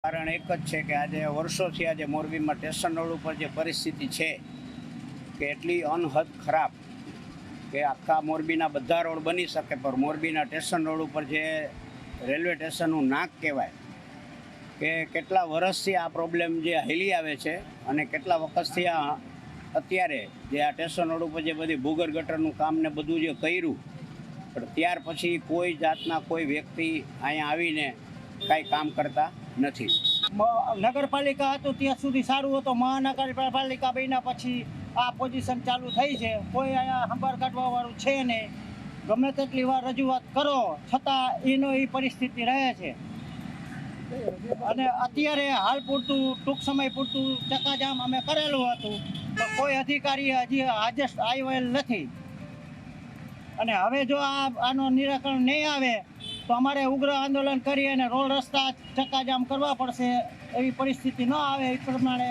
કારણ એક જ છે કે આજે વર્ષોથી આજે મોરબીમાં સ્ટેશન રોડ ઉપર જે પરિસ્થિતિ છે કે એટલી અનહદ ખરાબ કે આખા મોરબીના બધા રોડ બની શકે, પણ મોરબીના સ્ટેશન રોડ ઉપર જે રેલવે સ્ટેશનનું નાક કહેવાય કે કેટલા વર્ષથી આ પ્રોબ્લેમ જે હાલી આવે છે અને કેટલા વખતથી અત્યારે જે આ સ્ટેશન રોડ ઉપર જે બધી ભૂગર્ભ ગટરનું કામ ને બધું જે કર્યું, પણ ત્યાર પછી કોઈ જાતના કોઈ વ્યક્તિ અહીંયા આવીને કાંઈ કામ કરતા નથી. નગરપાલિકા હતું ત્યાં સુધી સારું હતું, મહાનગરપાલિકા બન્યા પછી આ પોઝિશન ચાલુ થઈ છે. કોઈ અહીંયા સંભાળ કાઢવા વાળું છે નહીં. ગમે તેટલી વાર રજૂઆત કરો છતાં એનો એ પરિસ્થિતિ રહે છે. અને અત્યારે હાલ પૂરતું ટૂંક સમય પૂરતું ચક્કાજામ અમે કરેલું હતું, પણ કોઈ અધિકારી હજી હાજર આવેલ નથી. અને હવે જો આનો નિરાકરણ નહીં આવે તો અમારે ઉગ્ર આંદોલન કરી અને રોડ રસ્તા ચક્કાજામ કરવા પડશે. એવી પરિસ્થિતિ ન આવે એ પ્રમાણે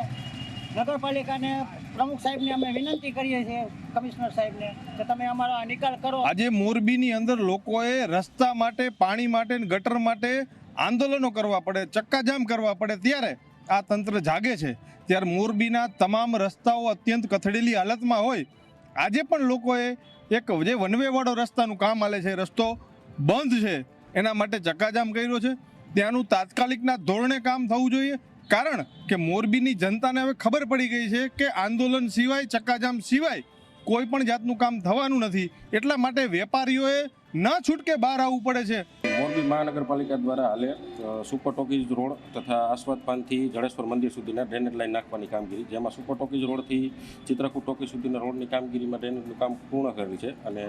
નગરપાલિકાને પ્રમુખ સાહેબને અમે વિનંતી કરીએ છીએ, કમિશનર સાહેબને, કે તમે અમારો નિકાલ કરો. આજે મોરબીની અંદર લોકોએ રસ્તા માટે, પાણી માટે, ગટર માટે આંદોલનો કરવા પડે, ચક્કાજામ કરવા પડે, ત્યારે આ તંત્ર જાગે છે. ત્યારે મોરબીના તમામ રસ્તાઓ અત્યંત કથળેલી હાલતમાં હોય. આજે પણ લોકોએ એક જે વનવે વાળો રસ્તાનું કામ હાલે છે, રસ્તો બંધ છે, એના માટે ચક્કાજામ કર્યો છે. ત્યાંનું તાત્કાલિકના ધોરણે કામ થવું જોઈએ, કારણ કે મોરબીની જનતાને હવે ખબર પડી ગઈ છે કે આંદોલન સિવાય, ચક્કાજામ સિવાય કોઈ પણ જાતનું કામ થવાનું નથી. એટલા માટે વેપારીઓએ ન છૂટકે બહાર આવવું પડે છે. મોરબી મહાનગરપાલિકા દ્વારા હાલે સુપર ટોકીઝ રોડ તથા આસ્વાદ પાનથી જડેશ્વર મંદિર સુધીના ડ્રેનેજ લાઈન નાખવાની કામગીરી, જેમાં સુપર ટોકીઝ રોડથી ચિત્રકૂટ ટોકીઝ સુધીના રોડની કામગીરીમાં ડ્રેનેજનું કામ પૂર્ણ કરેલ છે. અને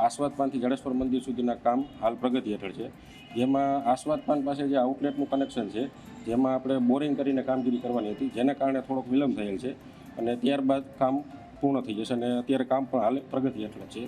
આસ્વાદ પાનથી જડેશ્વર મંદિર સુધીના કામ હાલ પ્રગતિ હેઠળ છે. જેમાં આસ્વાદ પાન પાસે જે આઉટલેટનું કનેક્શન છે, જેમાં આપણે બોરિંગ કરીને કામગીરી કરવાની હતી, જેના કારણે થોડોક વિલંબ થયેલ છે. અને ત્યારબાદ કામ પૂર્ણ થઈ જશે અને અત્યારે કામ પણ હાલ પ્રગતિ હેઠળ છે.